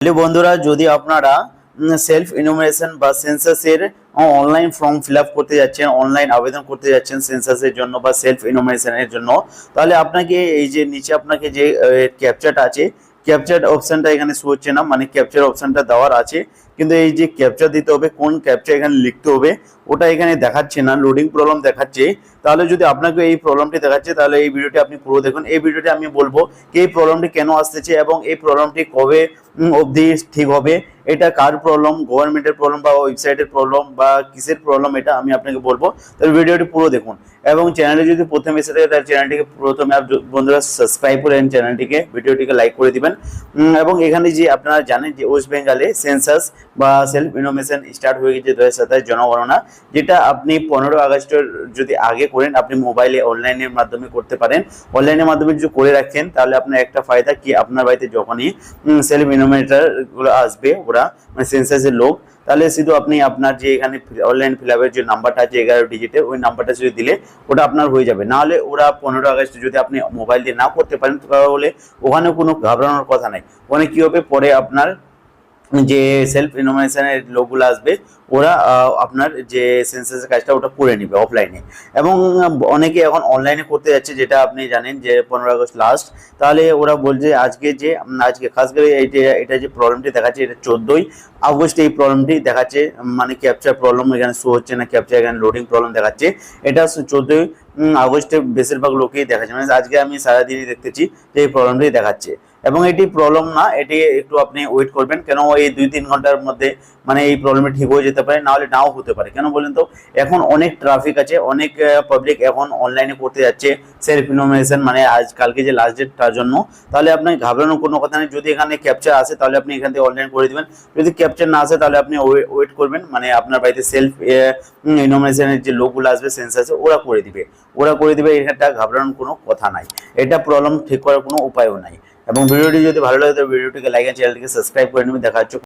Hello বন্ধুরা, যদি আপনারা সেলফ ইনোমিনেশন বা সেন্সাসের অনলাইন ফর্ম ফিল আপ করতে যাচ্ছেন, অনলাইন আবেদন করতে যাচ্ছেন সেন্সাসের জন্য বা সেলফ ইনোমিনেশনের জন্য, তাহলে আপনাকে এই যে নিচে আপনাকে যে ক্যাপচাটা আছে, ক্যাপচার অপশনটা এখানে শো হচ্ছে না, মানে ক্যাপচার অপশনটা দেওয়ার আছে কিন্তু এই যে ক্যাপচার দিতে হবে, কোন ক্যাপচার এখানে লিখতে হবে ওটা এখানে দেখাচ্ছে না, লোডিং প্রবলেম দেখাচ্ছে। তাহলে যদি আপনাকে এই প্রবলেমটি দেখাচ্ছে তাহলে এই ভিডিওটি আপনি পুরো দেখুন। এই ভিডিওটি আমি বলবো কি এই প্রবলেমটি কেন আসতেছে এবং এই প্রবলেমটি কবে অবধি ঠিক হবে, এটা কার প্রবলেম, গভর্নমেন্টের প্রবলেম বা ওয়েবসাইটের প্রবলেম বা কিসের প্রবলেম, এটা আমি আপনাকে বলবো। তাহলে ভিডিওটি পুরো দেখুন এবং চ্যানেলে যদি প্রথমে এসে থাকে তাহলে চ্যানেলটিকে প্রথমে বন্ধুরা সাবস্ক্রাইব করেন, চ্যানেলটিকে ভিডিওটিকে লাইক করে দিবেন। এবং এখানে যে আপনারা জানেন যে ওয়েস্ট বেঙ্গলে সেন্সাস বা সেলফ ইনোমিনেশন স্টার্ট হয়ে গেছে 2027 জনগণনা, যেটা আপনি 15 আগস্টের যদি আগে করেন আপনি মোবাইলে অনলাইনের মাধ্যমে করতে পারেন। অনলাইনের মাধ্যমে যদি করে রাখেন তাহলে আপনার একটা ফায়দা কি, আপনার বাড়িতে যখনই সেলফ ইনোমিনেটর গুলো আসবে, ওরা মানে সেন্সাসের লোক, তাহলে শুধু আপনি আপনার যে এখানে অনলাইন ফিল আপের যে নাম্বারটা আছে 11 ডিজিটের, ওই নাম্বারটা শুধু দিলে ওটা আপনার হয়ে যাবে। না হলে ওরা 15 আগস্ট যদি আপনি মোবাইল দিয়ে না করতে পারেন তাহলে ওখানে কোনো ঘাবড়ানোর কথা নাই। ওখানে কি হবে, পরে আপনার যে সেলফ ইনোমিনেশনের লোকগুলো আসবে ওরা আপনার যে সেন্সাসের কাজটা ওটা করে নেবে অফলাইনে। এবং অনেকে এখন অনলাইনে করতে যাচ্ছে, যেটা আপনি জানেন যে 15 আগস্ট লাস্ট। তাহলে ওরা বলছে আজকে খাস করে এটা যে প্রবলেমটি দেখাচ্ছে এটা 14ই আগস্ট এই প্রবলেমটি দেখাচ্ছে, মানে ক্যাপচার প্রবলেম এখানে শো হচ্ছে না, ক্যাপচার এখানে লোডিং প্রবলেম দেখাচ্ছে। এটা 14ই আগস্টে বেশিরভাগ লোকেই দেখাচ্ছে, মানে আজকে আমি সারাদিনই দেখতেছি যে এই প্রবলেমটি দেখাচ্ছে। এবং এটি প্রবলেম না, এটি একটু আপনি ওয়েট করবেন, কেন এই 2-3 ঘন্টার মধ্যে মানে এই প্রবলেমটা ঠিক হয়ে যেতে পারে, না হলে নাও হতে পারে। কেন বলেন তো, এখন অনেক ট্রাফিক আছে, অনেক পাবলিক এখন অনলাইনে করতে যাচ্ছে সেলফ ইনোমিনেশন, মানে কালকে যে লাস্ট ডেট তার জন্য। তাহলে আপনার ঘাবড়ানোর কোনো কথা নেই, যদি এখানে ক্যাপচার আসে তাহলে আপনি এখান থেকে অনলাইন করে দিবেন, যদি ক্যাপচার না আসে তাহলে আপনি ওয়েট করবেন, মানে আপনার বাড়িতে সেলফ ইনোমিনেশনের যে লোকগুলো আসবে সেন্সাসে ওরা করে দিবে, এটা ঘাবড়ানোর কোনো কথা নাই। এটা প্রবলেম ঠিক করার কোনো উপায়ও নাই। এবং ভিডিওটি যদি ভালো লাগে তো ভিডিওটিকে লাইক আর চ্যানেলটিকে সাবস্ক্রাইব করে নেবেন। দেখা হচ্ছে